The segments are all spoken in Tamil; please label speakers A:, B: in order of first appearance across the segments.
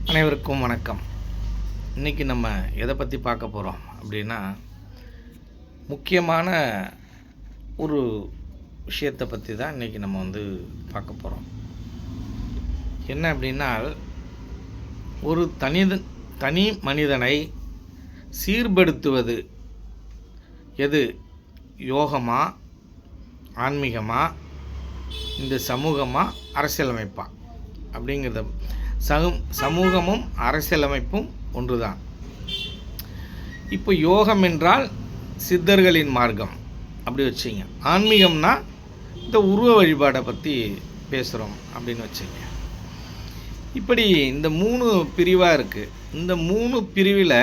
A: அனைவருக்கும் வணக்கம். இன்றைக்கி நம்ம எதை பற்றி பார்க்க போகிறோம் அப்படின்னா, முக்கியமான ஒரு விஷயத்தை பற்றி தான் இன்றைக்கி நம்ம பார்க்க போகிறோம். என்ன அப்படின்னா, ஒரு தனி மனிதனை சீர்படுத்துவது எது? யோகமா, ஆன்மீகமா, இந்த சமூகமா, அரசியலமைப்பா அப்படிங்கிறத சமூகமும் அரசியலமைப்பும் ஒன்று தான். இப்போ யோகம் என்றால் சித்தர்களின் மார்க்கம் அப்படி வச்சிங்க. ஆன்மீகம்னா இந்த உருவ வழிபாடை பற்றி பேசுகிறோம் அப்படின்னு வச்சிங்க. இப்படி இந்த 3 பிரிவாக இருக்குது. இந்த 3 பிரிவில்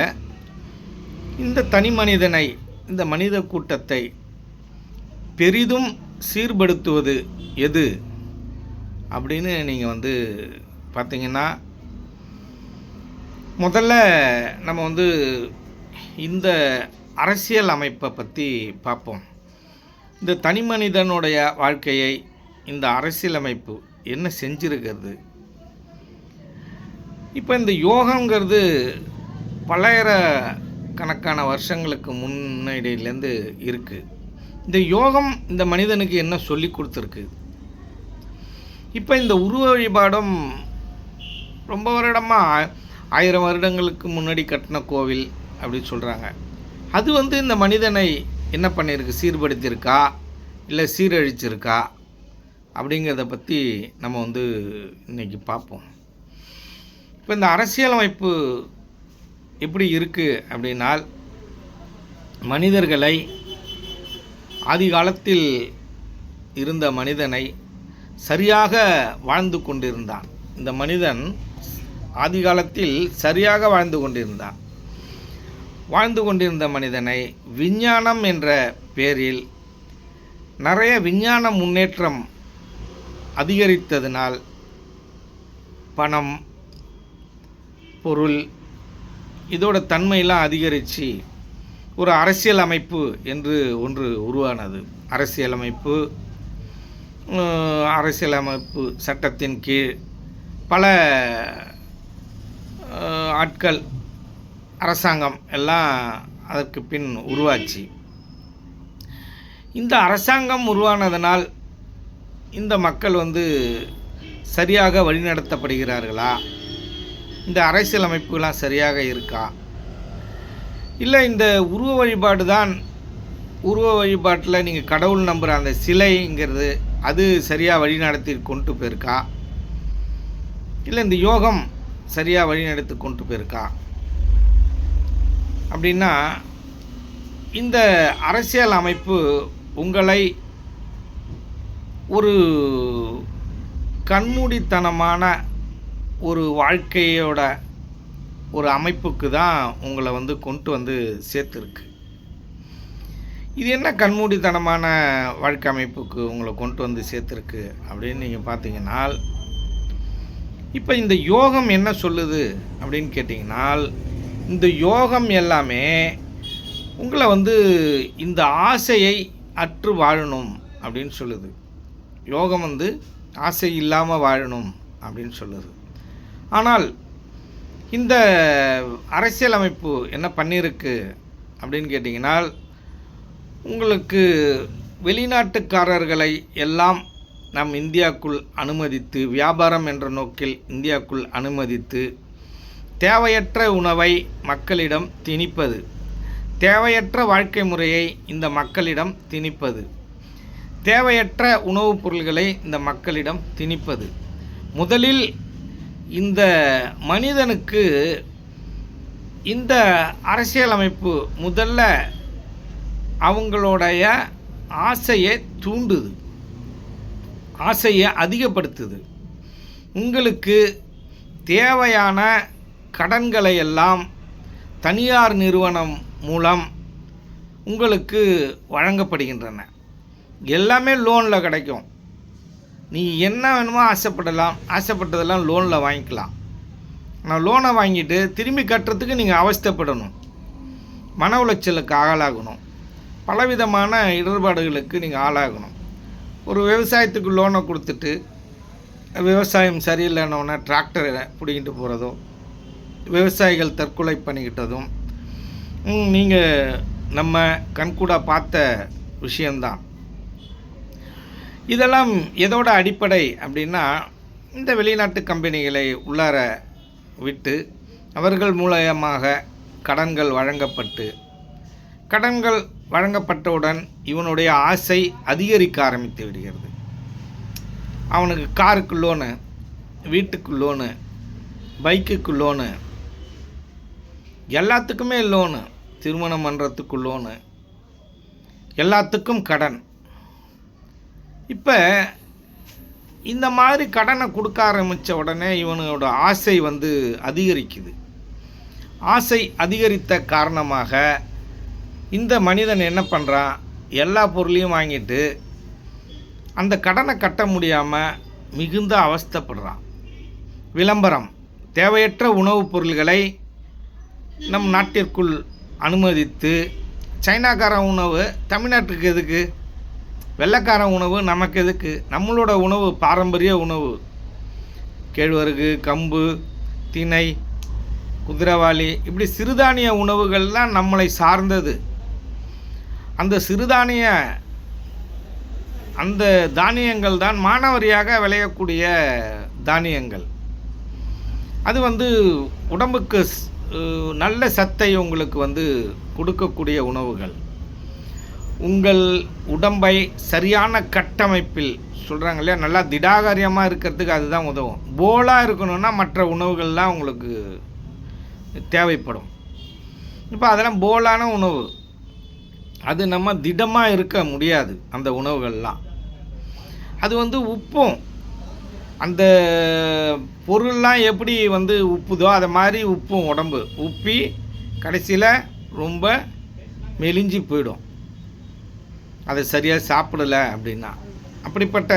A: இந்த தனி மனிதனை, இந்த மனித கூட்டத்தை பெரிதும் சீர்படுத்துவது எது அப்படின்னு நீங்கள் பார்த்தீங்கன்னா, முதல்ல நம்ம இந்த அரசியல் அமைப்பை பற்றி பார்ப்போம். இந்த தனி மனிதனுடைய வாழ்க்கையை இந்த அரசியலமைப்பு என்ன செஞ்சிருக்கிறது? இப்போ இந்த யோகங்கிறது பல்லாயிரக்கணக்கான வருஷங்களுக்கு முன்னாடியிலேருந்து இருக்குது. இந்த யோகம் இந்த மனிதனுக்கு என்ன சொல்லி கொடுத்துருக்கு? இப்போ இந்த உருவ வழிபாடும் ரொம்ப வருடமாக 1000 வருடங்களுக்கு முன்னாடி கட்டின கோவில் அப்படின்னு சொல்கிறாங்க. அது இந்த மனிதனை என்ன பண்ணியிருக்கு? சீர்படுத்தியிருக்கா இல்லை சீரழிச்சிருக்கா அப்படிங்கிறத பற்றி நம்ம இன்றைக்கி பார்ப்போம். இப்போ இந்த அரசியலமைப்பு எப்படி இருக்குது அப்படின்னால், மனிதர்களை ஆதி காலத்தில் இருந்த மனிதனை சரியாக வாழ்ந்து கொண்டிருந்தான். இந்த மனிதன் ஆதி காலத்தில் சரியாக வாழ்ந்து கொண்டிருந்த மனிதனை விஞ்ஞானம் என்ற பேரில் நிறைய விஞ்ஞான முன்னேற்றம் அதிகரித்ததினால் பணம், பொருள் இதோட தன்மையெல்லாம் அதிகரித்து ஒரு அரசியல் அமைப்பு என்று ஒன்று உருவானது. அரசியலமைப்பு சட்டத்தின் கீழ் பல ஆட்கள், அரசாங்கம் எல்லாம் அதற்கு பின் உருவாச்சு. இந்த அரசாங்கம் உருவானதனால் இந்த மக்கள் சரியாக வழிநடத்தப்படுகிறார்களா? இந்த அரசியலமைப்புலாம் சரியாக இருக்கா? இல்லை இந்த உருவ வழிபாடு தான், உருவ வழிபாட்டில் நீங்கள் கடவுள் நம்புகிற அந்த சிலைங்கிறது அது சரியாக வழிநடத்தி கொண்டு போயிருக்கா? இல்லை இந்த யோகம் சரியாக வழிநடத்தி கொண்டு போயிருக்கா அப்படின்னா, இந்த அரசியல் அமைப்பு உங்களை ஒரு கண்மூடித்தனமான ஒரு வாழ்க்கையோட ஒரு அமைப்புக்கு தான் உங்களை கொண்டு சேர்த்துருக்கு. இது என்ன கண்மூடித்தனமான வாழ்க்கை அமைப்புக்கு உங்களை கொண்டு சேர்த்துருக்கு அப்படின்னு நீங்கள் பார்த்தீங்கன்னா, இப்போ இந்த யோகம் என்ன சொல்லுது அப்படின்னு கேட்டிங்கனால், இந்த யோகம் எல்லாமே உங்களை இந்த ஆசையை அற்று வாழணும் அப்படின்னு சொல்லுது. யோகம் ஆசை இல்லாமல் வாழணும் அப்படின்னு சொல்லுது. ஆனால் இந்த அரசியலமைப்பு என்ன பண்ணியிருக்கு அப்படின்னு கேட்டிங்கனால், உங்களுக்கு வெளிநாட்டுக்காரர்களை எல்லாம் நம் இந்தியாவுக்குள் அனுமதித்து, வியாபாரம் என்ற நோக்கில் இந்தியாவுக்குள் அனுமதித்து, தேவையற்ற உணவை மக்களிடம் திணிப்பது, தேவையற்ற வாழ்க்கை முறையை இந்த மக்களிடம் திணிப்பது, தேவையற்ற உணவுப் பொருள்களை இந்த மக்களிடம் திணிப்பது. முதலில் இந்த மனிதனுக்கு இந்த அரசியலமைப்பு முதல்ல அவங்களுடைய ஆசையை தூண்டுது, ஆசையை அதிகப்படுத்துது. உங்களுக்கு தேவையான கடன்களை எல்லாம் தனியார் நிறுவனம் மூலம் உங்களுக்கு வழங்கப்படுகின்றன. எல்லாமே லோனில் கிடைக்கும். நீ என்ன வேணுமோ ஆசைப்பட்டதெல்லாம் லோனில் வாங்கிக்கலாம். ஆனால் லோனை வாங்கிட்டு திரும்பி கட்டுறதுக்கு நீங்கள் அவஸ்தைப்படணும், மன உளைச்சலுக்கு ஆளாகணும், பலவிதமான இடர்பாடுகளுக்கு நீங்கள் ஆளாகணும். ஒரு விவசாயத்துக்கு லோனை கொடுத்துட்டு விவசாயம் சரியில்லைன்னொன்னே டிராக்டரை பிடிக்கிட்டு போகிறதோ, விவசாயிகள் தற்கொலை பண்ணிக்கிட்டதும் நீங்கள் நம்ம கண்கூடா பார்த்த விஷயந்தான். இதெல்லாம் எதோட அடிப்படை அப்படின்னா, இந்த வெளிநாட்டு கம்பெனிகளை உள்ளார விட்டு அவர்கள் மூலமாக கடன்கள் வழங்கப்பட்டவுடன் இவனுடைய ஆசை அதிகரிக்க ஆரம்பித்து விடுகிறது. அவனுக்கு காருக்கு லோனு, வீட்டுக்கு லோனு, பைக்குக்கு லோனு, எல்லாத்துக்குமே லோனு, திருமணம் பண்ணுறதுக்கு லோனு, எல்லாத்துக்கும் கடன். இப்போ இந்த மாதிரி கடனை கொடுக்க ஆரம்பித்த உடனே இவனோட ஆசை அதிகரிக்குது. ஆசை அதிகரித்த காரணமாக இந்த மனிதன் என்ன பண்ணுறான், எல்லா பொருளையும் வாங்கிட்டு அந்த கடனை கட்ட முடியாமல் மிகுந்த அவஸ்தைப்படுறான். விளம்பரம், தேவையற்ற உணவுப் பொருள்களை நம் நாட்டிற்குள் அனுமதித்து, சைனாக்கார உணவு தமிழ்நாட்டுக்கு எதுக்கு, வெள்ளைக்கார உணவு நமக்கு எதுக்கு, நம்மளோட உணவு பாரம்பரிய உணவு, கேழ்வரகு, கம்பு, திணை, குதிரைவாளி, இப்படி சிறுதானிய உணவுகள்லாம் நம்மளை சார்ந்தது. அந்த தானியங்கள் தான் மானாவாரியாக விளையக்கூடிய தானியங்கள். அது உடம்புக்கு நல்ல சத்தை உங்களுக்கு கொடுக்கக்கூடிய உணவுகள். உங்கள் உடம்பை சரியான கட்டமைப்பில் சொல்கிறாங்க இல்லையா, நல்லா திடாகாரியமாக இருக்கிறதுக்கு அதுதான் உதவும். போலாக இருக்கணும்னா மற்ற உணவுகள்லாம் உங்களுக்கு தேவைப்படும். இப்போ அதெல்லாம் போலான உணவு, அது நம்ம திடமாக இருக்க முடியாது. அந்த உணவுகள்லாம் அது உப்பும், அந்த பொருள்லாம் எப்படி உப்புதோ அதை மாதிரி உப்பும் உடம்பு உப்பி கடைசியில் ரொம்ப மெலிஞ்சி போயிடும், அதை சரியாக சாப்பிடலை அப்படின்னா. அப்படிப்பட்ட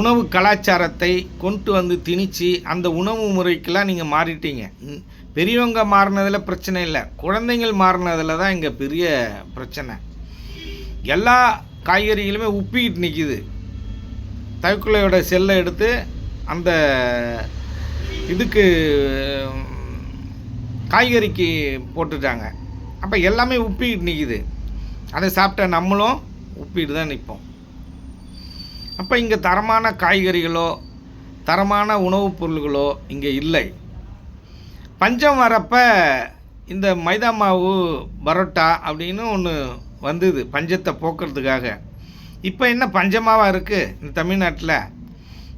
A: உணவு கலாச்சாரத்தை கொண்டு திணிச்சு அந்த உணவு முறைக்கெல்லாம் நீங்கள் மாறிட்டீங்க. பெரியவங்க மாறினதில் பிரச்சனை இல்லை, குழந்தைங்கள் மாறினதில் தான் இங்கே பெரிய பிரச்சனை. எல்லா காய்கறிகளுமே உப்பிக்கிட்டு நிற்கிது. தவிக்குள்ளையோட செல்லை எடுத்து அந்த இதுக்கு காய்கறிக்கு போட்டுட்டாங்க. அப்போ எல்லாமே உப்பிக்கிட்டு நிற்கிது. அதை சாப்பிட்ட நம்மளும் உப்பிட்டு தான் நிற்போம். அப்போ இங்கே தரமான காய்கறிகளோ தரமான உணவுப் பொருள்களோ இங்கே இல்லை. பஞ்சம் வரப்போ இந்த மைதா மாவு பரோட்டா அப்படின்னு ஒன்று வந்தது பஞ்சத்தை போக்குறதுக்காக. இப்போ என்ன பஞ்சமாவாக இருக்குது இந்த தமிழ்நாட்டில்,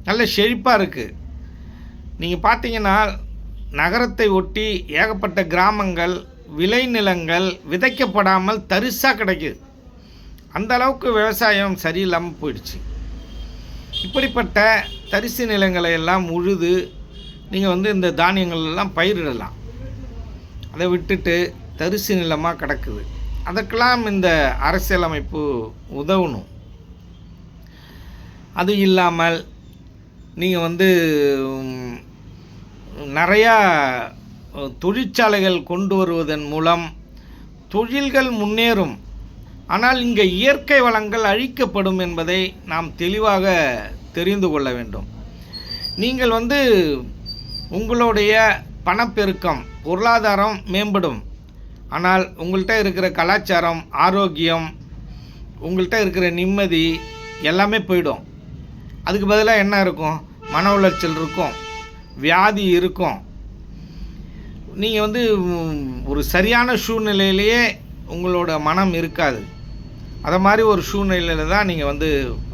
A: நல்ல செழிப்பாக இருக்குது. நீங்கள் பார்த்தீங்கன்னா நகரத்தை ஒட்டி ஏகப்பட்ட கிராமங்கள், விளைநிலங்கள் விதைக்கப்படாமல் தரிசாக கிடைக்குது. அந்த அளவுக்கு விவசாயம் சரியில்லாமல் போயிடுச்சு. இப்படிப்பட்ட தரிசு நிலங்களை எல்லாம் உழுது நீங்கள் இந்த தானியங்கள் எல்லாம் பயிரிடலாம். அதை விட்டுட்டு தரிசு நிலமாக கிடக்குது. அதற்கெல்லாம் இந்த அரசியலமைப்பு உதவணும். அது இல்லாமல் நீங்கள் நிறையா தொழிற்சாலைகள் கொண்டு வருவதன் மூலம் தொழில்கள் முன்னேறும். ஆனால் இங்கே இயற்கை வளங்கள் அழிக்கப்படும் என்பதை நாம் தெளிவாக தெரிந்து கொள்ள வேண்டும். நீங்கள் உங்களுடைய பணப்பெருக்கம், பொருளாதாரம் மேம்படும். ஆனால் உங்கள்கிட்ட இருக்கிற கலாச்சாரம், ஆரோக்கியம், உங்கள்கிட்ட இருக்கிற நிம்மதி எல்லாமே போயிடும். அதுக்கு பதிலாக என்ன இருக்கும், மன உளைச்சல் இருக்கும், வியாதி இருக்கும். நீங்கள் ஒரு சரியான சூழ்நிலையிலேயே உங்களோட மனம் இருக்காது. அதை மாதிரி ஒரு சூழ்நிலையில் தான் நீங்கள்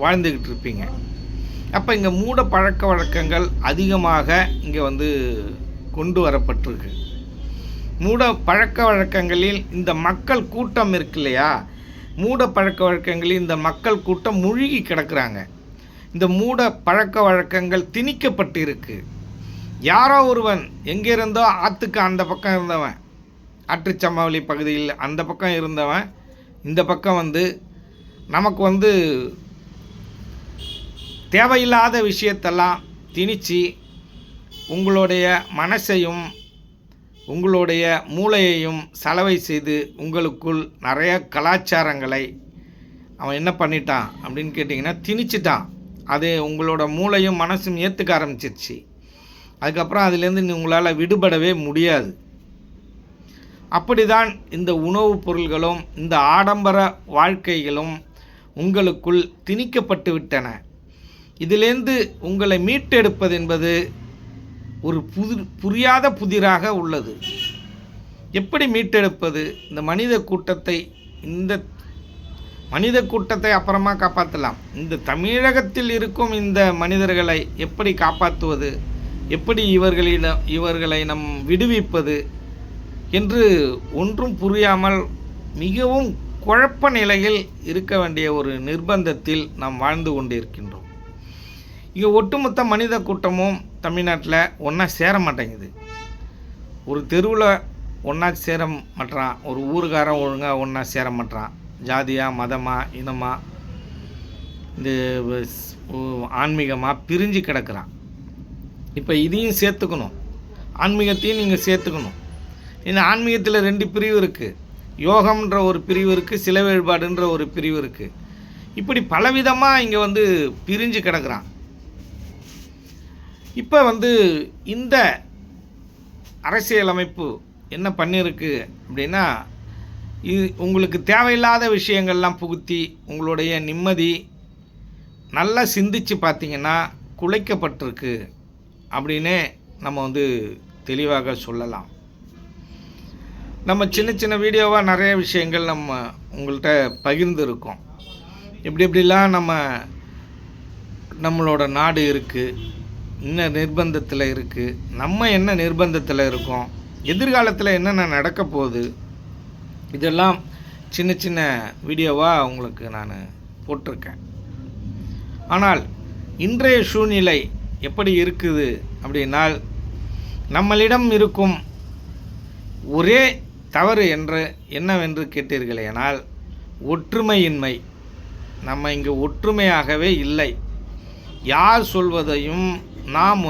A: வாழ்ந்துக்கிட்டு இருப்பீங்க. அப்போ இங்கே மூட பழக்க வழக்கங்கள் அதிகமாக இங்கே கொண்டு வரப்பட்டிருக்கு. மூட பழக்க வழக்கங்களில் இந்த மக்கள் கூட்டம் இருக்கு இல்லையா, மூட பழக்க வழக்கங்களில் இந்த மக்கள் கூட்டம் மூழ்கி கிடக்கிறாங்க. இந்த மூட பழக்க வழக்கங்கள் திணிக்கப்பட்டு இருக்கு. யாரோ ஒருவன் எங்கேருந்தோ ஆற்றுக்கு அந்த பக்கம் இருந்தவன், ஆற்றுச்சமவெளி பகுதியில் அந்த பக்கம் இருந்தவன் இந்த பக்கம் நமக்கு தேவையில்லாத விஷயத்தெல்லாம் திணிச்சு உங்களுடைய மனசையும் உங்களுடைய மூளையையும் சலவை செய்து உங்களுக்குள் நிறைய கலாச்சாரங்களை அவன் என்ன பண்ணிட்டான் அப்படின்னு கேட்டிங்கன்னா திணிச்சிட்டான். அது உங்களோட மூளையும் மனசும் ஏற்றுக்க ஆரம்பிச்சிருச்சு. அதுக்கப்புறம் அதிலேருந்து உங்களால் விடுபடவே முடியாது. அப்படிதான் இந்த உணவுப் பொருள்களும் இந்த ஆடம்பர வாழ்க்கைகளும் உங்களுக்குள் திணிக்கப்பட்டு விட்டன. இதிலேருந்து உங்களை மீட்டெடுப்பது என்பது ஒரு புரியாத புதிராக உள்ளது. எப்படி மீட்டெடுப்பது? இந்த மனித கூட்டத்தை அப்புறமா காப்பாற்றலாம். இந்த தமிழகத்தில் இருக்கும் இந்த மனிதர்களை எப்படி காப்பாற்றுவது, எப்படி இவர்களை நம் விடுவிப்பது என்று ஒன்றும் புரியாமல் மிகவும் குழப்ப நிலையில் இருக்க வேண்டிய ஒரு நிர்பந்தத்தில் நாம் வாழ்ந்து கொண்டிருக்கின்றோம். இங்கே ஒட்டுமொத்த மனித கூட்டமும் தமிழ்நாட்டில் ஒன்றா சேர மாட்டேங்குது. ஒரு தெருவில் ஒன்றா சேர மாட்டான், ஒரு ஊருக்காரன் ஒழுங்காக ஒன்றா சேர மாட்டான். ஜாதியாக, மதமாக, இனமாக, இந்த ஆன்மீகமாக பிரிஞ்சு கிடக்கிறான். இப்போ இதையும் சேர்த்துக்கணும், ஆன்மீகத்தையும் நீங்கள் சேர்த்துக்கணும். இந்த ஆன்மீகத்தில் 2 பிரிவு இருக்குது. யோகம்ன்ற ஒரு பிரிவு இருக்குது, சில வழிபாடுன்ற ஒரு பிரிவு இருக்குது. இப்படி பலவிதமாக இங்கே பிரிஞ்சு கிடக்கிறான். இப்போ இந்த அரசியலமைப்பு என்ன பண்ணியிருக்கு அப்படின்னா, இது உங்களுக்கு தேவையில்லாத விஷயங்கள்லாம் புகுத்தி உங்களுடைய நிம்மதி நல்லா சிந்திச்சு பார்த்தீங்கன்னா குலைக்கப்பட்டிருக்கு அப்படின்னே நம்ம தெளிவாக சொல்லலாம். நம்ம சின்ன சின்ன வீடியோவாக நிறைய விஷயங்கள் நம்ம உங்கள்கிட்ட பகிர்ந்துருக்கோம். எப்படிலாம் நம்மளோட நாடு இருக்குது, என்ன நிர்பந்தத்தில் இருக்குது, நம்ம என்ன நிர்பந்தத்தில் இருக்கோம், எதிர்காலத்தில் என்னென்ன நடக்க போகுது, இதெல்லாம் சின்ன சின்ன வீடியோவாக உங்களுக்கு நான் போட்டிருக்கேன். ஆனால் இன்றைய சூழ்நிலை எப்படி இருக்குது அப்படின்னால், நம்மளிடம் இருக்கும் ஒரே தவறு என்னவென்று கேட்டீர்களேனால் ஒற்றுமையின்மை. நம்ம இங்கே ஒற்றுமையாகவே இல்லை. யார் சொல்வதையும் நாம்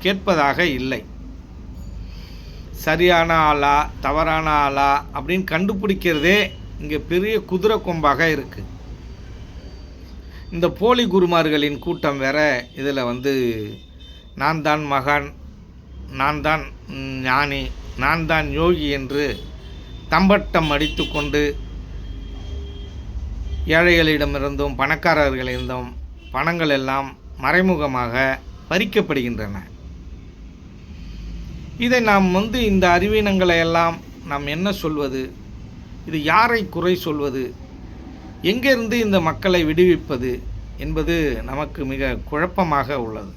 A: கேட்பதாக இல்லை. சரியான ஆளா தவறான ஆளா அப்படின்னு கண்டுபிடிக்கிறதே இங்கே பெரிய குதிரை கொம்பாக இருக்குது. இந்த போலி குருமார்களின் கூட்டம் வேற இதில் நான் தான் மகான், நான் தான் ஞானி, நான் தான் யோகி என்று தம்பட்டம் அடித்து கொண்டு ஏழைகளிடமிருந்தும் பணக்காரர்களிருந்தும் பணங்கள் எல்லாம் மறைமுகமாக பறிக்கப்படுகின்றன. இதை நாம் இந்த அறிவீனங்களை எல்லாம் நாம் என்ன சொல்வது? இது யாரை குறை சொல்வது? எங்கேருந்து இந்த மக்களை விடுவிப்பது என்பது நமக்கு மிக குழப்பமாக உள்ளது.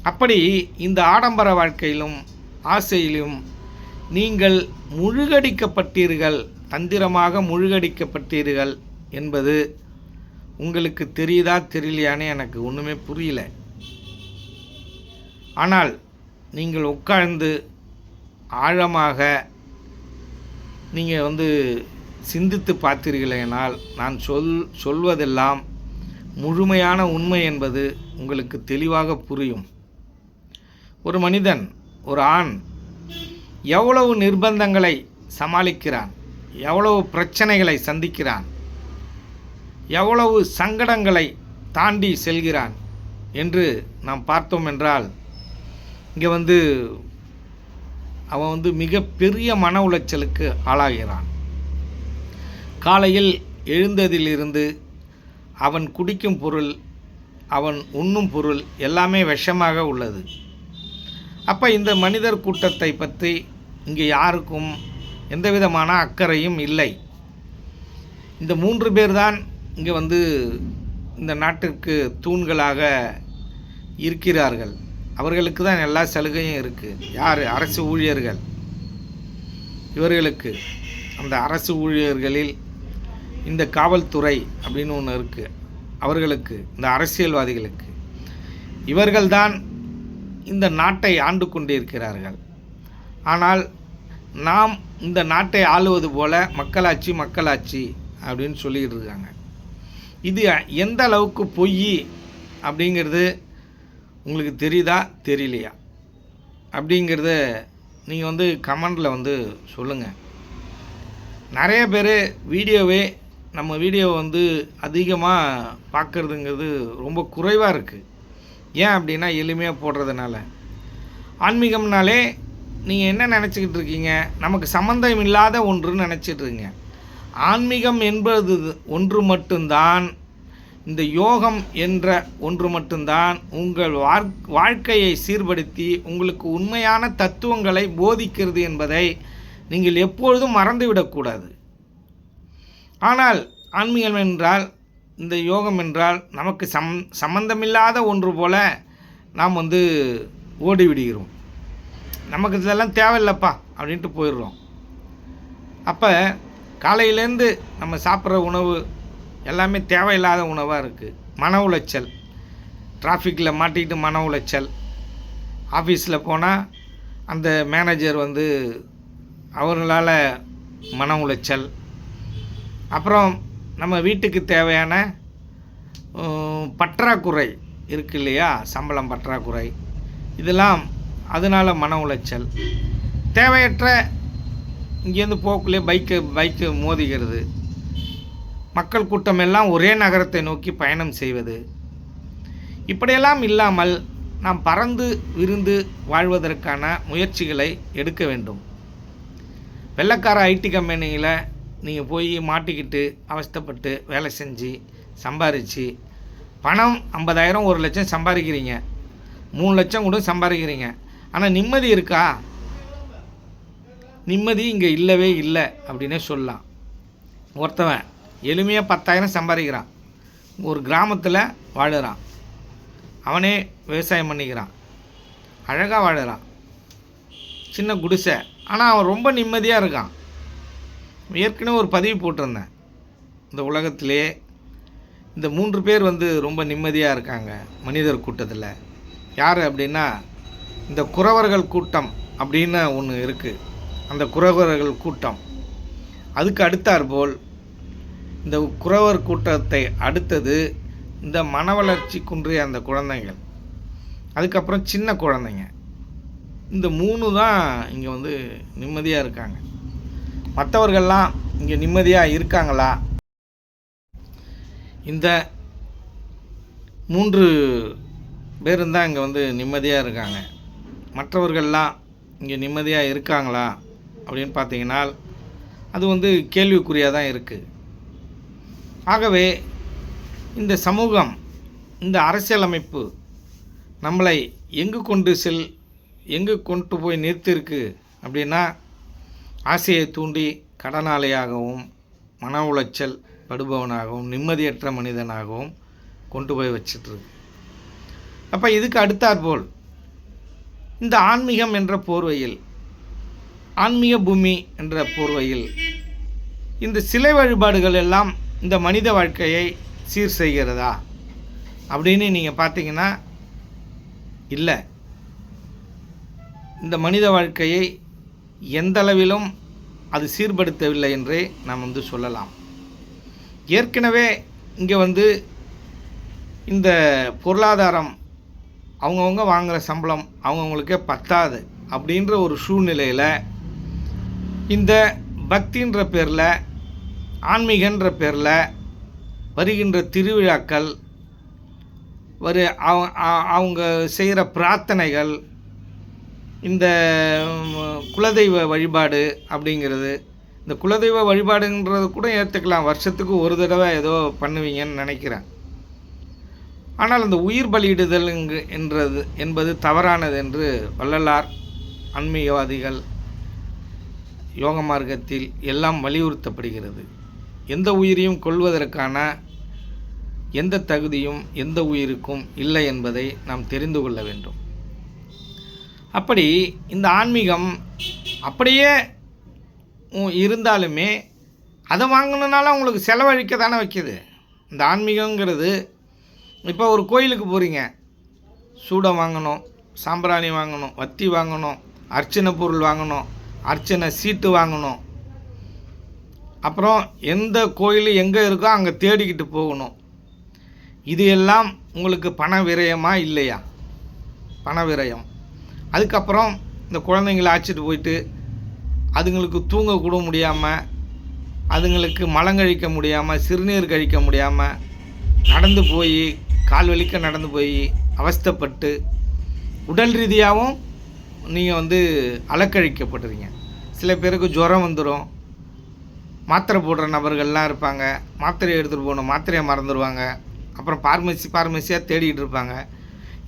A: அப்படி இந்த ஆடம்பர வாழ்க்கையிலும் ஆசையிலும் நீங்கள் முழுகடிக்கப்பட்டீர்கள், தந்திரமாக முழுகடிக்கப்பட்டீர்கள் என்பது உங்களுக்கு தெரியுதா தெரியலையானே எனக்கு ஒன்றுமே புரியல. ஆனால் நீங்கள் உட்கார்ந்து ஆழமாக நீங்கள் சிந்தித்து பார்த்தீர்களேனால் நான் சொல்வதெல்லாம் முழுமையான உண்மை என்பது உங்களுக்கு தெளிவாக புரியும். ஒரு மனிதன், ஒரு ஆண் எவ்வளவு நிர்பந்தங்களை சமாளிக்கிறான், எவ்வளவு பிரச்சனைகளை சந்திக்கிறான், எவ்வளவு சங்கடங்களை தாண்டி செல்கிறான் என்று நாம் பார்த்தோம் என்றால், இங்கே அவன் மிகப்பெரிய மன உளைச்சலுக்கு ஆளாகிறான். காலையில் எழுந்ததிலிருந்து அவன் குடிக்கும் பொருள், அவன் உண்ணும் பொருள் எல்லாமே விஷமாக உள்ளது. அப்போ இந்த மனிதர் கூட்டத்தை பற்றி இங்கே யாருக்கும் எந்த விதமான அக்கறையும் இல்லை. இந்த 3 பேர் தான் இங்கே இந்த நாட்டிற்கு தூண்களாக இருக்கிறார்கள். அவர்களுக்கு தான் எல்லா சலுகையும் இருக்குது. யார்? அரசு ஊழியர்கள். இவர்களுக்கு, அந்த அரசு ஊழியர்களில் இந்த காவல்துறை அப்படின்னு ஒன்று இருக்குது, அவர்களுக்கு, இந்த அரசியல்வாதிகளுக்கு, இவர்கள்தான் இந்த நாட்டை ஆண்டு கொண்டிருக்கிறார்கள். ஆனால் நாம் இந்த நாட்டை ஆளுவது போல மக்களாட்சி மக்களாட்சி அப்படின்னு சொல்லிக்கிட்டு இருக்காங்க. இது எந்த அளவுக்கு பொய் அப்படிங்கிறது உங்களுக்கு தெரியுதா தெரியலையா அப்படிங்கிறத நீங்கள் கமெண்டில் சொல்லுங்கள். நிறைய பேர் நம்ம வீடியோ அதிகமாக பார்க்குறதுங்கிறது ரொம்ப குறைவாக இருக்குது. ஏன் அப்படின்னா எளிமையாக போடுறதுனால. ஆன்மீகம்னாலே நீங்கள் என்ன நினச்சிக்கிட்டு இருக்கீங்க, நமக்கு சம்மந்தம் இல்லாத ஒன்றுன்னு நினச்சிட்ருக்கீங்க. ஆன்மீகம் என்பது ஒன்று மட்டும்தான், இந்த யோகம் என்ற ஒன்று மட்டும்தான் உங்கள் வாழ்க்கையை சீர்படுத்தி உங்களுக்கு உண்மையான தத்துவங்களை போதிக்கிறது என்பதை நீங்கள் எப்பொழுதும் மறந்துவிடக்கூடாது. ஆனால் ஆன்மீகம் என்றால், இந்த யோகம் என்றால் நமக்கு சம்பந்தமில்லாத ஒன்று போல நாம் ஓடிவிடுகிறோம். நமக்கு இதெல்லாம் தேவையில்லைப்பா அப்படின்ட்டு போயிடுறோம். அப்போ காலையிலேருந்து நம்ம சாப்பிட்ற உணவு எல்லாமே தேவையில்லாத உணவாக இருக்குது. மன உளைச்சல், டிராஃபிக்கில் மாட்டிக்கிட்டு மன உளைச்சல், ஆஃபீஸில் போனால் அந்த மேனேஜர் அவர்களால் மன உளைச்சல், அப்புறம் நம்ம வீட்டுக்கு தேவையான பற்றாக்குறை இருக்குது இல்லையா, சம்பளம் பற்றாக்குறை, இதெல்லாம் அதனால் மன உளைச்சல், தேவையற்ற இங்கேருந்து போக்குள்ளே பைக்கு மோதுகிறது, மக்கள் கூட்டம் எல்லாம் ஒரே நகரத்தை நோக்கி பயணம் செய்வது, இப்படியெல்லாம் இல்லாமல் நாம் பறந்து விரிந்து வாழ்வதற்கான முயற்சிகளை எடுக்க வேண்டும். வெள்ளைக்கார ஐடி கம்பெனியில் நீங்கள் போய் மாட்டிக்கிட்டு அவஸ்தைப்பட்டு வேலை செஞ்சு சம்பாரித்து பணம் 50,000 1,00,000 சம்பாதிக்கிறீங்க, 3 லட்சம் கூட சம்பாதிக்கிறீங்க. ஆனால் நிம்மதி இருக்கா? நிம்மதி இங்கே இல்லவே இல்லை அப்படின்னே சொல்லலாம். ஒருத்தவன் எளிமையாக 10,000 சம்பாதிக்கிறான், ஒரு கிராமத்தில் வாழுறான், அவனே விவசாயம் பண்ணிக்கிறான், அழகாக வாழுறான், சின்ன குடிசை, ஆனால் அவன் ரொம்ப நிம்மதியாக இருக்கான். ஏற்கனவே ஒரு பதிவு போட்டிருந்தேன், இந்த உலகத்திலே இந்த 3 பேர் ரொம்ப நிம்மதியாக இருக்காங்க மனிதர் கூட்டத்தில். யார் அப்படின்னா, இந்த குறவர்கள் கூட்டம் அப்படின்னு ஒன்று இருக்குது. அந்த குறவர்கள் கூட்டம், அதுக்கு அடுத்தாற்போல் இந்த குறவர் கூட்டத்தை அடுத்தது இந்த மன வளர்ச்சி குன்றிய அந்த குழந்தைகள், அதுக்கப்புறம் சின்ன குழந்தைங்க. இந்த 3 தான் இங்கே நிம்மதியாக இருக்காங்க. மற்றவர்கள்லாம் இங்கே நிம்மதியாக இருக்காங்களா? இந்த 3 பேரும் தான் இங்கே நிம்மதியாக இருக்காங்க. மற்றவர்கள்லாம் இங்கே நிம்மதியாக இருக்காங்களா அப்படின்னு பார்த்தீங்கன்னா அது கேள்விக்குறியாக தான் இருக்குது. ஆகவே இந்த சமூகம், இந்த அரசியலமைப்பு நம்மளை எங்கு கொண்டு போய் நிறுத்திருக்கு அப்படின்னா, ஆசையை தூண்டி கடனாளியாகவும் மன உளைச்சல் படுபவனாகவும் நிம்மதியற்ற மனிதனாகவும் கொண்டு போய் வச்சிட்ருக்கு. அப்போ இதுக்கு அடுத்தாற்போல் இந்த ஆன்மீகம் என்ற போர்வையில், ஆன்மீக பூமி என்ற போர்வையில் இந்த சிலை வழிபாடுகள் எல்லாம் இந்த மனித வாழ்க்கையை சீர் செய்கிறதா அப்படின்னு நீங்கள் பார்த்தீங்கன்னா இல்லை. இந்த மனித வாழ்க்கையை எந்தளவிலும் அது சீர்படுத்தவில்லை என்றே நாம் சொல்லலாம். ஏற்கனவே இங்கே இந்த பொருளாதாரம், அவங்கவுங்க வாங்குகிற சம்பளம் அவங்கவுங்களுக்கே பத்தாது அப்படின்ற ஒரு சூழ்நிலையில் இந்த பக்தின்ற பேரில், ஆன்மீகன்ற பேரில் வருகின்ற திருவிழாக்கள், அவங்க செய்கிற பிரார்த்தனைகள், இந்த குலதெய்வ வழிபாடு அப்படிங்கிறது, இந்த குலதெய்வ வழிபாடுன்றது கூட ஏற்றுக்கலாம், வருஷத்துக்கு ஒரு தடவை ஏதோ பண்ணுவீங்கன்னு நினைக்கிறேன். ஆனால் அந்த உயிர் பலியிடுதல் என்பது தவறானது என்று வள்ளலார், ஆன்மீகவாதிகள், யோக மார்க்கத்தில் எல்லாம் வலியுறுத்தப்படுகிறது. எந்த உயிரையும் கொல்வதற்கான எந்த தகுதியும் எந்த உயிருக்கும் இல்லை என்பதை நாம் தெரிந்து கொள்ள வேண்டும். அப்படி இந்த ஆன்மீகம் அப்படியே இருந்தாலுமே அதை வாங்கணுன்னால உங்களுக்கு செலவழிக்க தானே வைக்கிது. இந்த ஆன்மீகங்கிறது, இப்போ ஒரு கோயிலுக்கு போகிறீங்க, சூடம் வாங்கணும், சாம்பிராணி வாங்கணும், வத்தி வாங்கணும், அர்ச்சனை பொருள் வாங்கணும், அர்ச்சனை சீட்டு வாங்கணும், அப்புறம் எந்த கோயில் எங்கே இருக்கோ அங்கே தேடிக்கிட்டு போகணும். இது எல்லாம் உங்களுக்கு பண விரயமா இல்லையா? பண விரயம். அதுக்கப்புறம் இந்த குழந்தைங்களை அழைச்சிட்டு போயிட்டு அதுங்களுக்கு தூங்க கூட முடியாமல், அதுங்களுக்கு மலங்கழிக்க முடியாமல், சிறுநீர் கழிக்க முடியாமல், நடந்து போய் கால் வலிக்க நடந்து போய் அவஸ்தைப்பட்டு உடல் ரீதியாகவும் நீங்கள் வந்து அலக்கழிக்கப்படுறீங்க. சில பேருக்கு ஜுரம் வந்துடும், மாத்திரை போடுற நபர்கள்லாம் இருப்பாங்க, மாத்திரையை எடுத்துகிட்டு போகணும், மாத்திரையை மறந்துடுவாங்க, அப்புறம் பார்மசியாக தேடிக்கிட்டு இருப்பாங்க.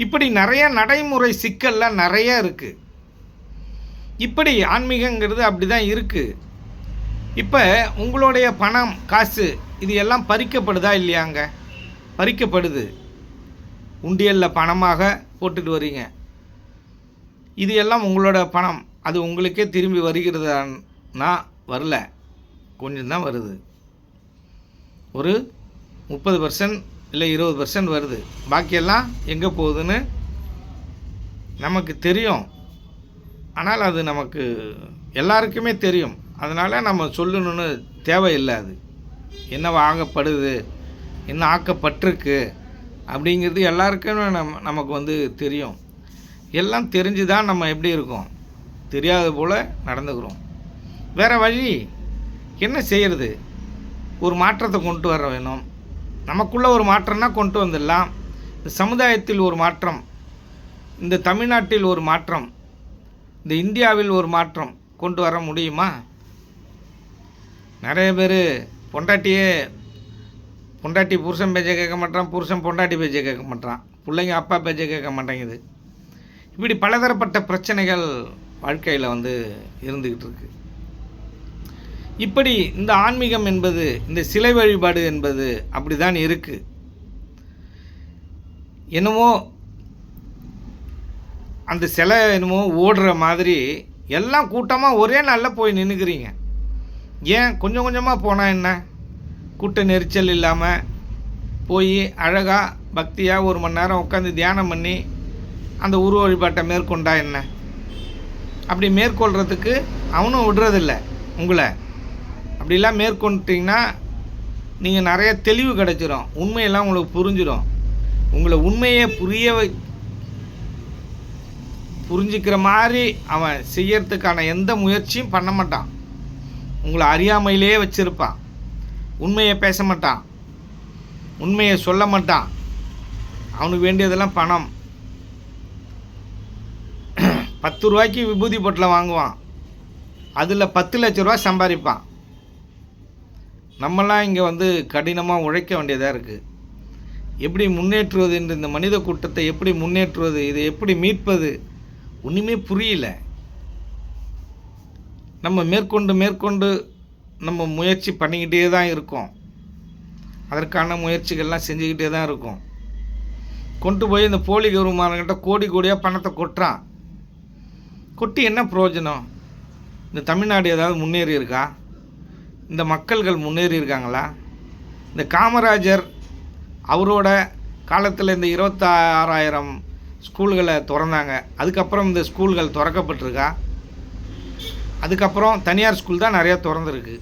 A: இப்படி நிறைய நடைமுறை சிக்கல்லாம் நிறைய இருக்குது. இப்படி ஆன்மீகங்கிறது அப்படி தான் இருக்குது. இப்போ உங்களுடைய பணம், காசு இது எல்லாம் பறிக்கப்படுதா இல்லையாங்க? பறிக்கப்படுது. உண்டியலில் பணமாக போட்டுட்டு வரீங்க. இது எல்லாம் உங்களோட பணம். அது உங்களுக்கே திரும்பி வருகிறதுனா வரல, கொஞ்சம் தான் வருது. ஒரு 30% இல்லை 20% வருது. பாக்கியெல்லாம் எங்கே போகுதுன்னு நமக்கு தெரியும். ஆனால் அது நமக்கு எல்லாருக்குமே தெரியும். அதனால் நம்ம சொல்லணுன்னு தேவையில்லை. அது என்ன ஆகப்படுது, என்ன ஆக்கப்பட்டிருக்கு அப்படிங்கிறது எல்லாருக்குமே நமக்கு வந்து தெரியும். எல்லாம் தெரிஞ்சு தான் நம்ம எப்படி இருக்கோம், தெரியாத போல் நடந்துக்கிறோம். வேறு வழி என்ன செய்கிறது? ஒரு மாற்றத்தை கொண்டு வர வேணும். நமக்குள்ளே ஒரு மாற்றம்னா கொண்டு வந்துடலாம். இந்த சமுதாயத்தில் ஒரு மாற்றம், இந்த தமிழ்நாட்டில் ஒரு மாற்றம், இந்த இந்தியாவில் ஒரு மாற்றம் கொண்டு வர முடியுமா? நிறைய பேர் பொண்டாட்டி புருஷன் பேச்சை கேட்க மாட்டான், புருஷன் பொண்டாட்டி பேச்சை கேட்க மாட்டான், பிள்ளைங்க அப்பா பேச்சை கேட்க மாட்டேங்குது. இப்படி பலதரப்பட்ட பிரச்சனைகள் வாழ்க்கையில் வந்து இருந்துக்கிட்டு இருக்கு. இப்படி இந்த ஆன்மீகம் என்பது, இந்த சிலை வழிபாடு என்பது அப்படி தான் இருக்குது. என்னமோ அந்த சிலை என்னமோ ஓடுற மாதிரி எல்லாம் கூட்டமாக ஒரே நாளில் போய் நின்றுக்கிறீங்க. ஏன் கொஞ்சம் கொஞ்சமாக போனால் என்ன? கூட்ட நெரிச்சல் இல்லாமல் போய் அழகாக பக்தியாக 1 மணி நேரம் உட்காந்து தியானம் பண்ணி அந்த உருவ வழிபாட்டை மேற்கொண்டா என்ன? அப்படி மேற்கொள்கிறதுக்கு அவனும் விடுறதில்லை உங்களை. அப்படிலாம் மேற்கொண்டுட்டிங்கன்னா நீங்கள் நிறைய தெளிவு கிடச்சிரும், உண்மையெல்லாம் உங்களுக்கு புரிஞ்சிடும். உங்களை உண்மையை புரிஞ்சிக்கிற மாதிரி அவன் செய்யறதுக்கான எந்த முயற்சியும் பண்ண மாட்டான். உங்களை அறியாமையிலே வச்சுருப்பான். உண்மையை பேச மாட்டான், உண்மையை சொல்ல மாட்டான். அவனுக்கு வேண்டியதெல்லாம் பணம். 10 ரூபாய்க்கு விபூதி பொட்டலம் வாங்குவான், அதில் 10 லட்ச ரூபா சம்பாதிப்பான். நம்மலாம் இங்கே வந்து கடினமாக உழைக்க வேண்டியதாக இருக்குது. எப்படி முன்னேற்றுவது என்று, இந்த மனித கூட்டத்தை எப்படி முன்னேற்றுவது, இதை எப்படி மீட்பது, ஒன்றுமே புரியல. நம்ம மேற்கொண்டு நம்ம முயற்சி பண்ணிக்கிட்டே தான் இருக்கோம். அதற்கான முயற்சிகள்லாம் செஞ்சுக்கிட்டே தான் இருக்கோம். கொண்டு போய் இந்த போலி கௌரவமானங்கிட்ட கோடியாக பணத்தை கொட்டுறான். கொட்டி என்ன பிரயோஜனம்? இந்த தமிழ்நாடு ஏதாவது முன்னேறி இருக்கா? இந்த மக்கள்கள் முன்னேறி இருக்காங்களா? இந்த காமராஜர் அவரோட காலத்தில் இந்த 26,000 ஸ்கூல்களை திறந்தாங்க. அதுக்கப்புறம் இந்த ஸ்கூல்கள் திறக்கப்பட்டிருக்கா? அதுக்கப்புறம் தனியார் ஸ்கூல் தான் நிறையா திறந்துருக்கு.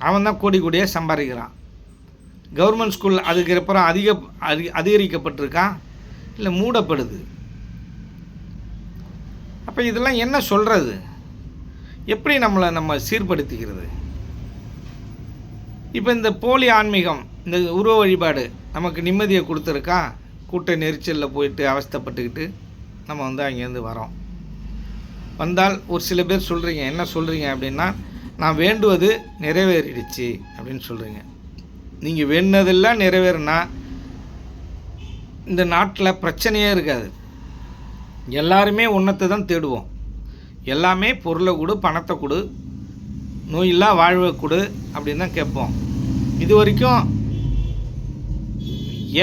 A: அவன் தான் கோடியாக சம்பாதிக்கிறான். கவர்மெண்ட் ஸ்கூல் அதுக்கப்புறம் அதிகரிக்கப்பட்டிருக்கா இல்லை மூடப்படுது? அப்போ இதெல்லாம் என்ன சொல்கிறது? எப்படி நம்ம சீர்படுத்திக்கிறது? இப்போ இந்த போலி ஆன்மீகம், இந்த உருவ வழிபாடு நமக்கு நிம்மதியை கொடுத்துருக்கா? கூட்ட நெரிச்சலில் போயிட்டு அவஸ்தைப்பட்டுக்கிட்டு நம்ம வந்து அங்கேருந்து வரோம். வந்தால் ஒரு சில பேர் சொல்கிறீங்க, என்ன சொல்கிறீங்க அப்படின்னா, நான் வேண்டுவது நிறைவேறிடுச்சு அப்படின்னு சொல்கிறீங்க. நீங்கள் வேண்டினதெல்லாம் நிறைவேறினா இந்த நாட்டில் பிரச்சனையே இருக்காது. எல்லாருமே ஒன்றத்தை தான் தேடுவோம். எல்லாமே பொருளை கொடு, பணத்தை கொடு, நோயில்லா வாழ்வை கொடு அப்படின்னு தான் கேட்போம். இது வரைக்கும்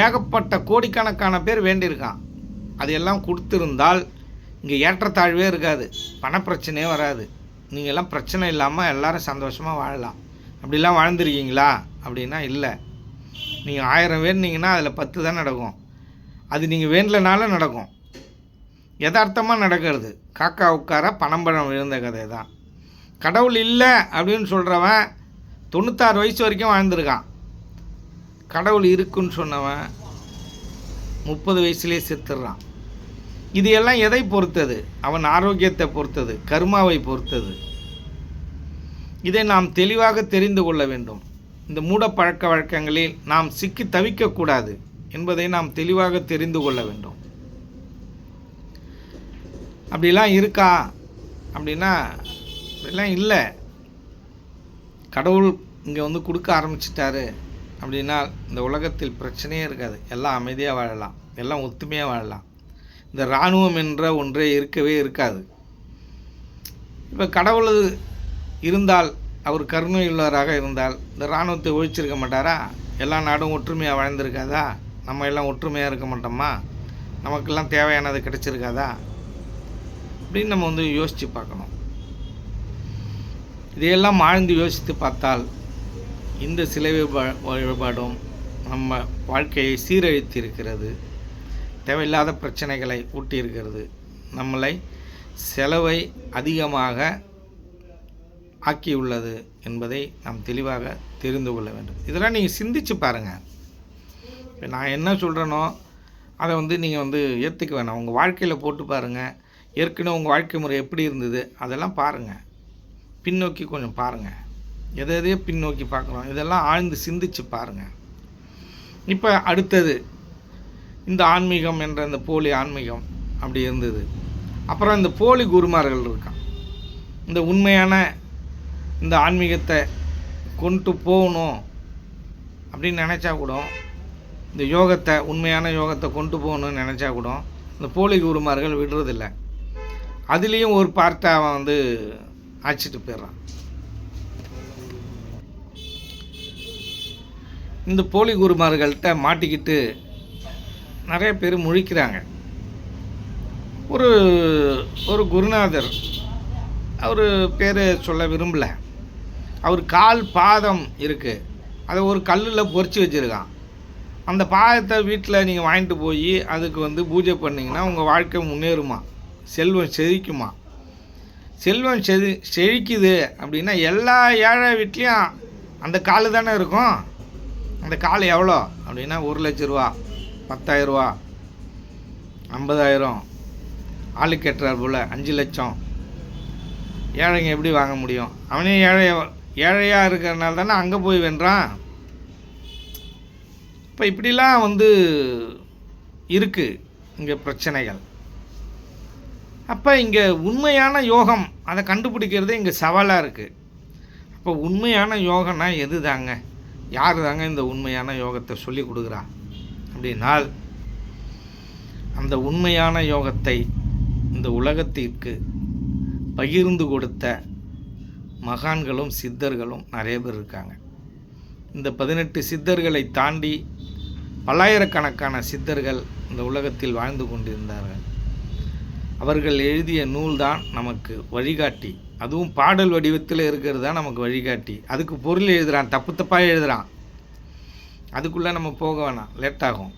A: ஏகப்பட்ட கோடிக்கணக்கான பேர் வேண்டியிருக்கான். அது எல்லாம் கொடுத்துருந்தால் இங்கே ஏற்றத்தாழ்வே இருக்காது, பணப்பிரச்சனையே வராது. நீங்கள் எல்லாம் பிரச்சனை இல்லாமல் எல்லோரும் சந்தோஷமாக வாழலாம். அப்படிலாம் வாழ்ந்துருக்கீங்களா அப்படின்னா இல்லை. நீங்கள் 1000 வேண்டினீங்கன்னா அதில் 10 தான் நடக்கும். அது நீங்கள் வேண்டலனாலும் நடக்கும். யதார்த்தமாக நடக்கிறது. காக்கா உட்கார பணம்பழம் விழுந்த கதை தான். கடவுள் இல்லை அப்படின்னு சொல்கிறவன் 96 வயசு வரைக்கும் வாழ்ந்துருக்கான். கடவுள் இருக்குன்னு சொன்னவன் 30 வயசுலேயே செத்துடுறான். இது எல்லாம் எதை பொறுத்தது? அவன் ஆரோக்கியத்தை பொறுத்தது, கர்மாவை பொறுத்தது. இதை நாம் தெளிவாக தெரிந்து கொள்ள வேண்டும். இந்த மூட பழக்க வழக்கங்களில் நாம் சிக்கி தவிக்கக்கூடாது. என்பதை நாம் தெளிவாக தெரிந்து கொள்ள வேண்டும். அப்படிலாம் இருக்கா அப்படின்னா அப்படிலாம் இல்லை. கடவுள் இங்கே வந்து கொடுக்க ஆரம்பிச்சிட்டாரு அப்படின்னா இந்த உலகத்தில் பிரச்சனையே இருக்காது. எல்லாம் அமைதியாக வாழலாம், எல்லாம் ஒத்துமையாக வாழலாம். இந்த இராணுவம் என்ற ஒன்றே இருக்கவே இருக்காது. இப்போ கடவுள் இருந்தால், அவர் கருணை உள்ளவராக இருந்தால் இந்த இராணுவத்தை ஒழிச்சிருக்க மாட்டாரா? எல்லா நாடும் ஒற்றுமையாக வாழ்ந்திருக்காதா? நம்ம எல்லாம் ஒற்றுமையாக இருக்க மாட்டோமா? நமக்கெல்லாம் தேவையானது கிடைச்சிருக்காதா? அப்படின்னு நம்ம வந்து யோசித்து பார்க்கணும். இதையெல்லாம் ஆழ்ந்து யோசித்து பார்த்தால் இந்த சிலை வழிபாடும் நம்ம வாழ்க்கையை சீரழித்திருக்கிறது, தேவையில்லாத பிரச்சனைகளை ஊட்டியிருக்கிறது, நம்மளை செலவை அதிகமாக ஆக்கியுள்ளது என்பதை நாம் தெளிவாக தெரிந்து கொள்ள வேண்டும். இதெல்லாம் நீங்கள் சிந்திச்சு பாருங்கள். இப்போ நான் என்ன சொல்கிறேனோ அதை வந்து நீங்கள் வந்து ஏற்றுக்க வேணாம். உங்கள் வாழ்க்கையில் போட்டு பாருங்கள். ஏற்கனவே உங்கள் வாழ்க்கை முறை எப்படி இருந்தது அதெல்லாம் பாருங்கள். பின்னோக்கி கொஞ்சம் பாருங்கள். எதையோ பின்னோக்கி பார்க்குறோம், இதெல்லாம் ஆழ்ந்து சிந்திச்சு பாருங்கள். இப்போ அடுத்தது இந்த ஆன்மீகம் என்ற இந்த போலி ஆன்மீகம் அப்படி இருந்தது. அப்புறம் இந்த போலி குருமார்கள் இருக்கான். இந்த உண்மையான இந்த ஆன்மீகத்தை கொண்டு போகணும் அப்படின்னு நினச்சா கூட, இந்த யோகத்தை உண்மையான யோகத்தை கொண்டு போகணும்னு நினச்சா கூட இந்த போலி குருமார்கள் விடுறதில்லை. அதுலேயும் ஒரு பார்ட்டை அவன் வந்து ஆச்சிட்டு போயிடுறான். இந்த போலி குருமார்கள்ட்ட மாட்டிக்கிட்டு நிறைய பேர் முழிக்கிறாங்க. ஒரு ஒரு குருநாதர், அவர் பேர் சொல்ல விரும்பலை, அவர் கால் பாதம் இருக்குது, அதை ஒரு கல்லில் பொறிச்சு வச்சுருக்கான். அந்த பாதத்தை வீட்டில் நீங்கள் வாங்கிட்டு போய் அதுக்கு வந்து பூஜை பண்ணிங்கன்னா உங்கள் வாழ்க்கை முன்னேறுமா, செல்வம் செழிக்குமா. செல்வம் செழிக்குது அப்படின்னா எல்லா ஏழை வீட்லேயும் அந்த கால் தானே இருக்கும். அந்த கால் எவ்வளோ அப்படின்னா 1 லட்ச ரூபா, 10,000 ரூபா, 50,000, ஆளு கட்டுறார் போல் 5 லட்சம். ஏழைங்க எப்படி வாங்க முடியும்? அவனே ஏழையாக இருக்கிறனால தானே அங்கே போய் வென்றான். இப்போ இப்படிலாம் வந்து இருக்குது இங்கே பிரச்சனைகள். அப்போ இங்கே உண்மையான யோகம் அதை கண்டுபிடிக்கிறதே இங்கே சவாலாக இருக்குது. அப்போ உண்மையான யோகம்னா எது தாங்க? யார் தாங்க இந்த உண்மையான யோகத்தை சொல்லி கொடுக்குறா அப்படின்னால், அந்த உண்மையான யோகத்தை இந்த உலகத்திற்கு பகிர்ந்து கொடுத்த மகான்களும் சித்தர்களும் நிறைய பேர் இருக்காங்க. இந்த 18 சித்தர்களை தாண்டி பல்லாயிரக்கணக்கான சித்தர்கள் இந்த உலகத்தில் வாழ்ந்து கொண்டிருந்தார்கள். அவர்கள் எழுதிய நூல்தான் நமக்கு வழிகாட்டி. அதுவும் பாடல் வடிவத்தில் இருக்கிறது தான் நமக்கு வழிகாட்டி. அதுக்கு பொருள் எழுதுகிறான், தப்பு தப்பாக எழுதுகிறான். அதுக்குள்ளே நம்ம போக வேணாம், லேட்டாகும்.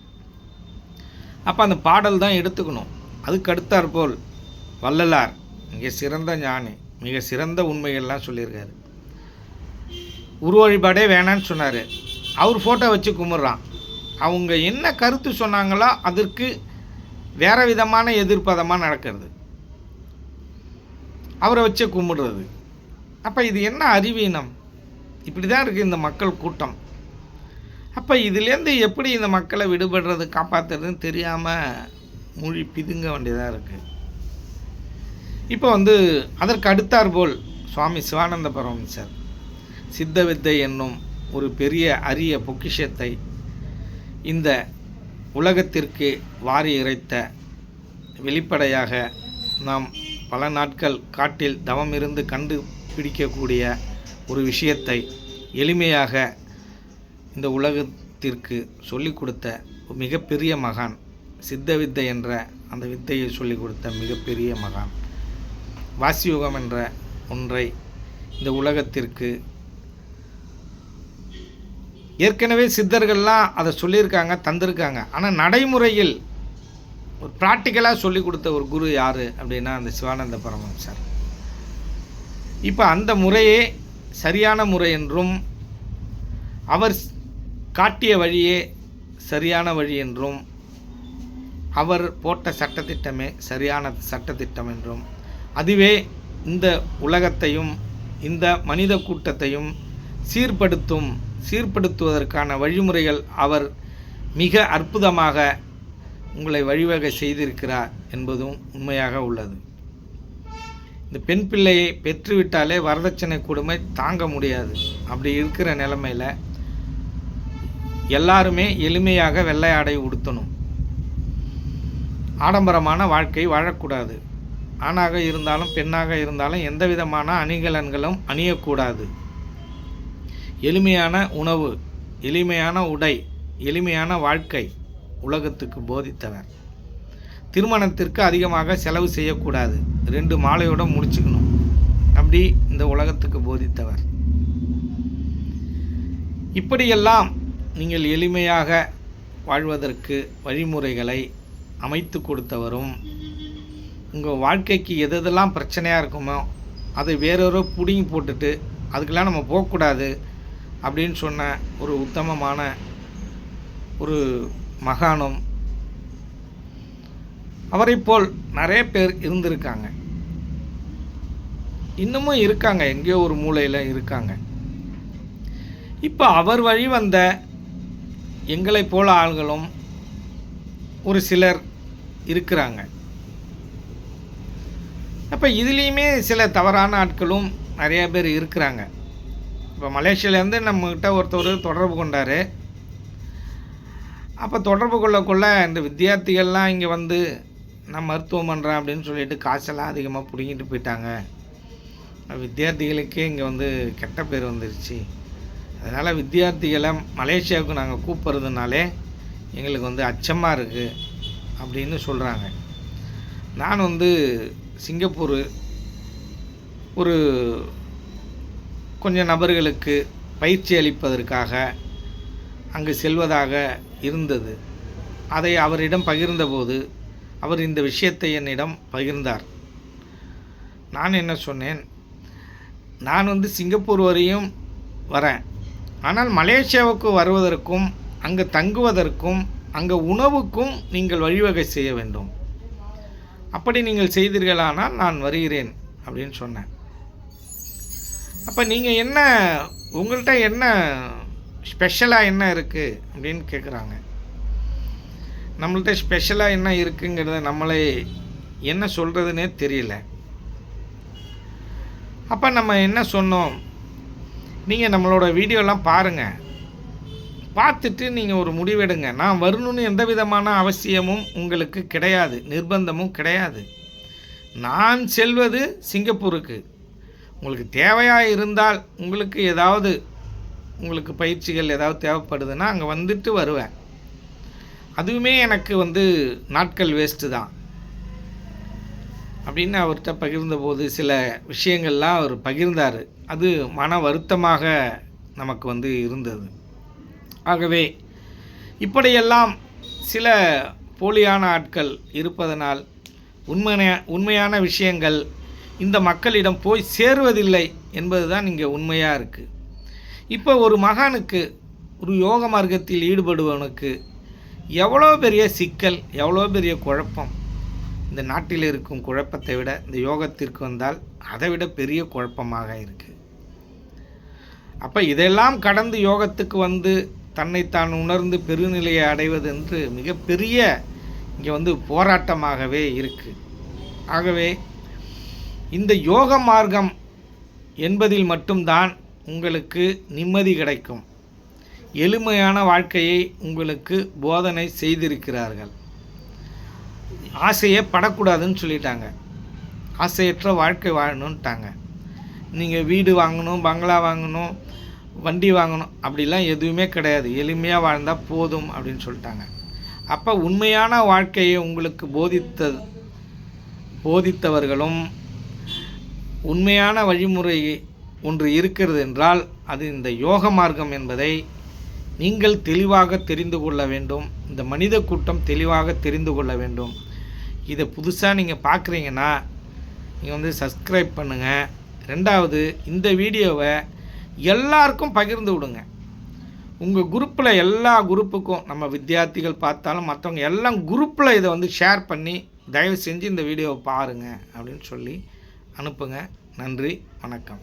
A: அப்போ அந்த பாடல் தான் எடுத்துக்கணும். அதுக்கு அடுத்தாற்போல் வள்ளலார் மிக சிறந்த ஞானி, மிக சிறந்த உண்மைகள்லாம் சொல்லியிருக்காரு. உருவ வழிபாடே வேணான்னு சொன்னார். அவர் ஃபோட்டோ வச்சு கும்பிட்றான். அவங்க என்ன கருத்து சொன்னாங்களோ அதற்கு வேறு விதமான எதிர்ப்பதமாக நடக்கிறது, அவரை வச்சு கும்பிடுறது. அப்போ இது என்ன அறிவீனம்? இப்படி தான் இருக்குது இந்த மக்கள் கூட்டம். அப்போ இதுலேருந்து எப்படி இந்த மக்களை விடுபடுறது, காப்பாற்றுறதுன்னு தெரியாமல் மொழி பிதுங்க வேண்டியதாக இருக்குது. இப்போ வந்து அதற்கு அடுத்தாற்போல் சுவாமி சிவானந்த பரமஹம்சர் சித்த வித்தை என்னும் ஒரு பெரிய அரிய பொக்கிஷத்தை இந்த உலகத்திற்கு வாரி இறைத்த, வெளிப்படையாக நாம் பல நாட்கள் காட்டில் தவம் இருந்து கண்டுபிடிக்கக்கூடிய ஒரு விஷயத்தை எளிமையாக இந்த உலகத்திற்கு சொல்லிக் கொடுத்த மிகப்பெரிய மகான், சித்த வித்தை என்ற அந்த வித்தையை சொல்லிக் கொடுத்த மிகப்பெரிய மகான். வாசியோகம் என்ற ஒன்றை இந்த உலகத்திற்கு ஏற்கனவே சித்தர்கள்லாம் அதை சொல்லியிருக்காங்க, தந்திருக்காங்க. ஆனால் நடைமுறையில் ஒரு ப்ராக்டிக்கலாக சொல்லி கொடுத்த ஒரு குரு யார் அப்படின்னா அந்த சிவானந்த பரமஹம்சர். இப்போ அந்த முறையே சரியான முறை என்றும், அவர் காட்டிய வழியே சரியான வழி என்றும், அவர் போட்ட சட்டத்திட்டமே சரியான சட்டத்திட்டம் என்றும், அதுவே இந்த உலகத்தையும் இந்த மனித கூட்டத்தையும் சீர்படுத்துவதற்கான வழிமுறைகள் அவர் மிக அற்புதமாக உங்களை வழிவகை செய்திருக்கிறார் என்பதும் உண்மையாக உள்ளது. இந்த பெண் பிள்ளையை பெற்றுவிட்டாலே வரதட்சணை கொடுமை தாங்க முடியாது. அப்படி இருக்கிற நிலைமையில் எல்லாருமே எளிமையாக வெள்ளை ஆடை உடுத்தணும். ஆடம்பரமான வாழ்க்கை வாழக்கூடாது. ஆணாக இருந்தாலும் பெண்ணாக இருந்தாலும் எந்த விதமான அணிகலன்களும் அணியக்கூடாது. எளிமையான உணவு, எளிமையான உடை, எளிமையான வாழ்க்கை உலகத்துக்கு போதித்தவர். திருமணத்திற்கு அதிகமாக செலவு செய்யக்கூடாது. 2 மாலையோடு முடிச்சுக்கணும். அப்படி இந்த உலகத்துக்கு போதித்தவர். இப்படியெல்லாம் நீங்கள் எளிமையாக வாழ்வதற்கு வழிமுறைகளை அமைத்து கொடுத்தவரும், உங்கள் வாழ்க்கைக்கு எதெல்லாம் பிரச்சனையாக இருக்குமோ அதை வேறொரு பிடுங்கி போட்டுட்டு அதுக்கெல்லாம் நம்ம போகக்கூடாது அப்படின்னு சொன்ன ஒரு உத்தமமான ஒரு மகானும், அவரை போல் நிறைய பேர் இருந்திருக்காங்க, இன்னமும் இருக்காங்க, எங்கேயோ ஒரு மூலையில் இருக்காங்க. இப்போ அவர் வழி வந்த எங்களைப் போல ஆள்களும் ஒரு சிலர் இருக்கிறாங்க. அப்போ இதுலேயுமே சில தவறான ஆட்களும் நிறைய பேர் இருக்கிறாங்க. இப்போ மலேசியாவிலேருந்து நம்மக்கிட்ட ஒருத்தர் தொடர்பு கொண்டார். அப்போ தொடர்பு கொள்ளக்குள்ள இந்த வித்தியார்த்திகள்லாம் இங்கே வந்து நான் மருத்துவம் பண்ணுறேன் அப்படின்னு சொல்லிட்டு காசெல்லாம் அதிகமாக பிடிங்கிட்டு போயிட்டாங்க. வித்தியார்த்திகளுக்கே இங்கே வந்து கெட்ட பேர் வந்துருச்சு. அதனால் வித்தியார்த்திகளை மலேசியாவுக்கு நாங்கள் கூப்பிட்றதுனாலே எங்களுக்கு வந்து அச்சமாக இருக்குது அப்படின்னு சொல்கிறாங்க. நான் வந்து சிங்கப்பூர் ஒரு கொஞ்சம் நபர்களுக்கு பயிற்சி அளிப்பதற்காக அங்கு செல்வதாக இருந்தது. அதை அவரிடம் பகிர்ந்தபோது அவர் இந்த விஷயத்தை என்னிடம் பகிர்ந்தார். நான் என்ன சொன்னேன், நான் வந்து சிங்கப்பூர் வரையும் வரேன், ஆனால் மலேசியாவுக்கு வருவதற்கும் அங்கே தங்குவதற்கும் அங்கே உணவுக்கும் நீங்கள் வழிவகை செய்ய வேண்டும். அப்படி நீங்கள் செய்தீர்களானால் நான் வருகிறேன் அப்படின்னு சொன்னேன். அப்போ நீங்கள் என்ன, உங்கள்கிட்ட என்ன ஸ்பெஷலாக என்ன இருக்குது அப்படின்னு கேட்குறாங்க. நம்மள்கிட்ட ஸ்பெஷலாக என்ன இருக்குங்கிறத நம்மளே என்ன சொல்கிறதுனே தெரியல. அப்போ நம்ம என்ன சொன்னோம், நீங்கள் நம்மளோட வீடியோலாம் பாருங்கள், பார்த்துட்டு நீங்கள் ஒரு முடிவெடுங்க. நான் வரணும்னு எந்த விதமான அவசியமும் உங்களுக்கு கிடையாது, நிர்பந்தமும் கிடையாது. நான் செல்வது சிங்கப்பூருக்கு. உங்களுக்கு தேவையாக இருந்தால், உங்களுக்கு ஏதாவது உங்களுக்கு பயிற்சிகள் ஏதாவது தேவைப்படுதுன்னா அங்கே வந்துட்டு வருவேன். அதுவுமே எனக்கு வந்து நாட்கள் வேஸ்ட்டு தான் அப்படின்னு அவர்கிட்ட பகிர்ந்தபோது சில விஷயங்கள்லாம் அவர் பகிர்ந்தார். அது மன வருத்தமாக நமக்கு வந்து இருந்தது. ஆகவே இப்படியெல்லாம் சில போலியான ஆட்கள் இருப்பதனால் உண்மையான விஷயங்கள் இந்த மக்களிடம் போய் சேருவதில்லை என்பது தான் இங்கே உண்மையாக இருக்குது. இப்போ ஒரு மகானுக்கு, ஒரு யோக மார்க்கத்தில் ஈடுபடுபவனுக்கு எவ்வளோ பெரிய சிக்கல், எவ்வளோ பெரிய குழப்பம். இந்த நாட்டில் இருக்கும் குழப்பத்தை விட இந்த யோகத்திற்கு வந்தால் அதை விட பெரிய குழப்பமாக இருக்குது. அப்போ இதெல்லாம் கடந்து யோகத்துக்கு வந்து தன்னைத்தான் உணர்ந்து பெருநிலையை அடைவது என்று மிகப்பெரிய இங்கே வந்து போராட்டமாகவே இருக்குது. ஆகவே இந்த யோக மார்க்கம் என்பதில் மட்டும்தான் உங்களுக்கு நிம்மதி கிடைக்கும். எளிமையான வாழ்க்கையை உங்களுக்கு போதனை செய்திருக்கிறார்கள். ஆசையே படக்கூடாதுன்னு சொல்லிட்டாங்க. ஆசையற்ற வாழ்க்கை வாழணுன்ட்டாங்க. நீங்கள் வீடு வாங்கணும், பங்களா வாங்கணும், வண்டி வாங்கணும் அப்படிலாம் எதுவுமே கிடையாது. எளிமையாக வாழ்ந்தால் போதும் அப்படின்னு சொல்லிட்டாங்க. அப்போ உண்மையான வாழ்க்கையை உங்களுக்கு போதித்தவர்களும் உண்மையான வழிமுறை ஒன்று இருக்கிறது என்றால் அது இந்த யோக மார்க்கம் என்பதை நீங்கள் தெளிவாக தெரிந்து கொள்ள வேண்டும். இந்த மனித கூட்டம் தெளிவாக தெரிந்து கொள்ள வேண்டும். இதை புதுசாக நீங்கள் பார்க்குறீங்கன்னா நீங்கள் வந்து சப்ஸ்கிரைப் பண்ணுங்கள். ரெண்டாவது, இந்த வீடியோவை எல்லாருக்கும் பகிர்ந்து விடுங்க. உங்கள் குரூப்பில் எல்லா குரூப்புக்கும், நம்ம வித்தியார்த்திகள் பார்த்தாலும் மற்றவங்க எல்லாம் குரூப்பில் இதை வந்து ஷேர் பண்ணி தயவு செஞ்சு இந்த வீடியோவை பாருங்கள் அப்படின்னு சொல்லி அனுப்புங்க. நன்றி, வணக்கம்.